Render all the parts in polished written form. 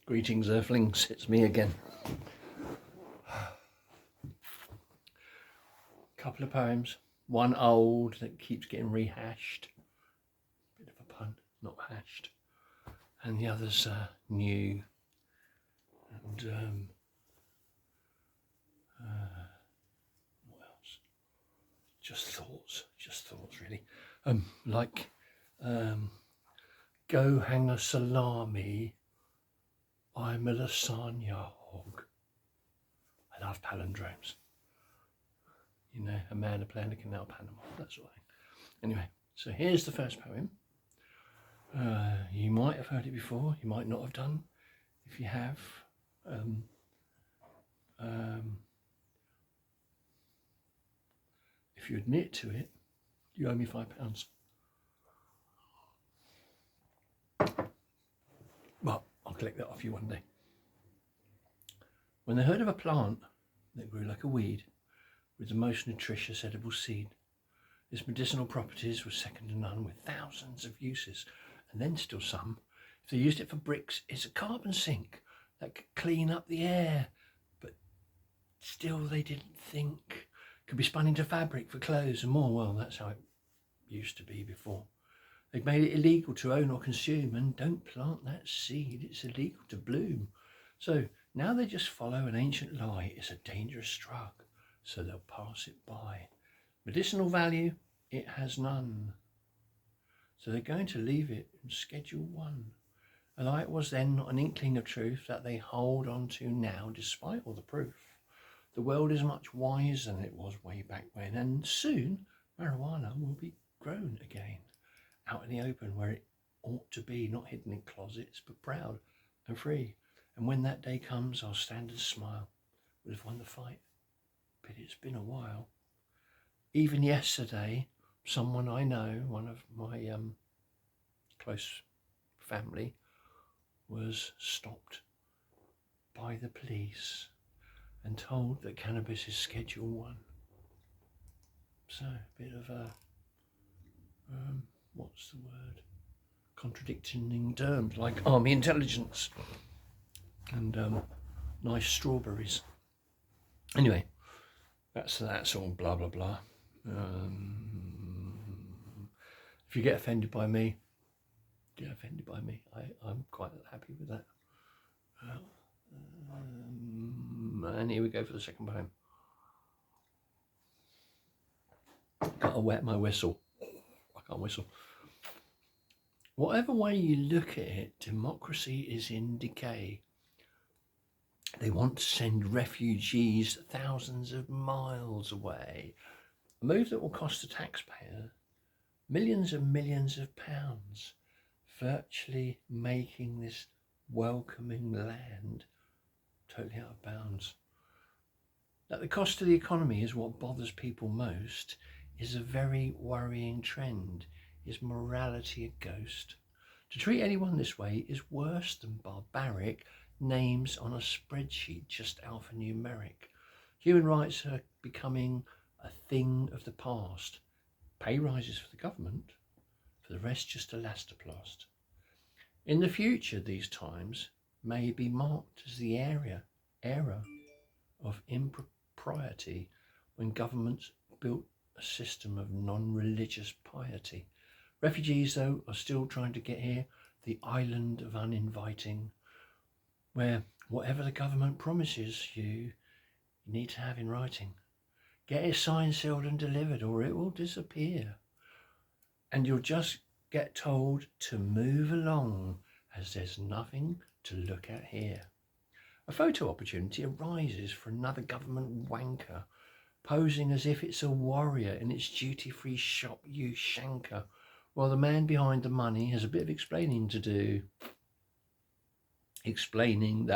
Greetings, Earthlings, it's me again. Couple of poems, one old that keeps getting rehashed, bit of a pun, not hashed, and the other's new, and what else? Just thoughts really. Go hang a salami, I'm a lasagna hog. I love palindromes. You know, a man, a plan, a canal, Panama, that sort of thing. Anyway, so here's the first poem. You might have heard it before, you might not have done. If you have, if you admit to it, you owe me £5. Well, I'll collect that off you one day. When they heard of a plant that grew like a weed with the most nutritious edible seed, its medicinal properties were second to none, with thousands of uses, and then still some. If they used it for bricks, it's a carbon sink that could clean up the air, but still they didn't think. Could be spun into fabric for clothes and more. Well, that's how it used to be before. They've made it illegal to own or consume, and don't plant that seed, it's illegal to bloom. So now they just follow an ancient lie, it's a dangerous drug, so they'll pass it by. Medicinal value, it has none. So they're going to leave it in Schedule 1. A lie it was then, not an inkling of truth that they hold on to now, despite all the proof. The world is much wiser than it was way back when, and soon marijuana will be grown again, out in the open where it ought to be, not hidden in closets, but proud and free. And when that day comes, I'll stand and smile. We'll have won the fight, but it's been a while. Even yesterday, someone I know, one of my close family, was stopped by the police and told that cannabis is Schedule 1. So, a bit of a, what's the word? Contradicting terms, like army intelligence and nice strawberries. Anyway, that's all blah, blah, blah. If you get offended by me, get offended by me. I'm quite happy with that. And here we go for the second poem. Gotta wet my whistle. I can't whistle. Whatever way you look at it, democracy is in decay. They want to send refugees thousands of miles away. A move that will cost the taxpayer millions and millions of pounds, virtually making this welcoming land totally out of bounds. That the cost to the economy is what bothers people most is a very worrying trend. Is morality a ghost? To treat anyone this way is worse than barbaric names on a spreadsheet, just alphanumeric. Human rights are becoming a thing of the past. Pay rises for the government, for the rest just elastoplast. In the future, these times may be marked as the era of impropriety, when governments built a system of non-religious piety. Refugees, though, are still trying to get here, the island of uninviting, where whatever the government promises you, you need to have in writing. Get it signed, sealed and delivered, or it will disappear. And you'll just get told to move along, as there's nothing to look at here. A photo opportunity arises for another government wanker, posing as if it's a warrior in its duty-free shop ushanka, while the man behind the money has a bit of explaining to do. Explaining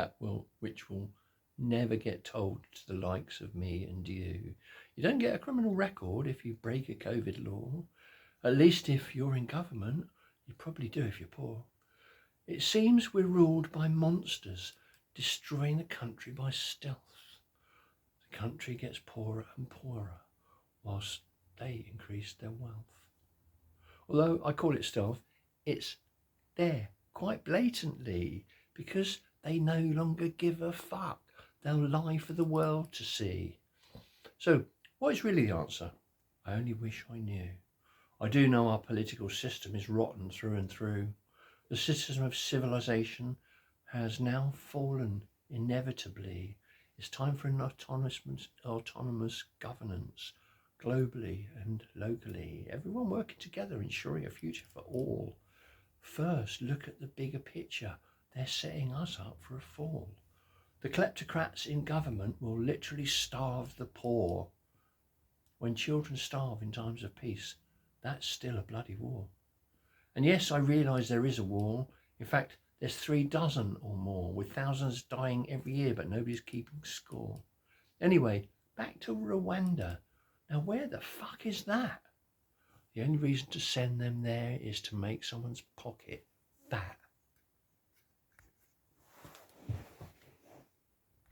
which will never get told to the likes of me and you. You don't get a criminal record if you break a COVID law. At least if you're in government, you probably do if you're poor. It seems we're ruled by monsters, destroying the country by stealth. The country gets poorer and poorer, whilst they increase their wealth. Although I call it stealth, it's there quite blatantly, because They no longer give a fuck. They'll lie for the world to see. So, what is really the answer? I only wish I knew. I do know our political system is rotten through and through. The system of civilization has now fallen inevitably. It's time for an autonomous governance, globally and locally. Everyone working together, ensuring a future for all. First, look at the bigger picture. They're setting us up for a fall. The kleptocrats in government will literally starve the poor. When children starve in times of peace, that's still a bloody war. And yes, I realise there is a war. In fact, there's 36 or more, with thousands dying every year, but nobody's keeping score. Anyway, back to Rwanda. Now, where the fuck is that? The only reason to send them there is to make someone's pocket fat.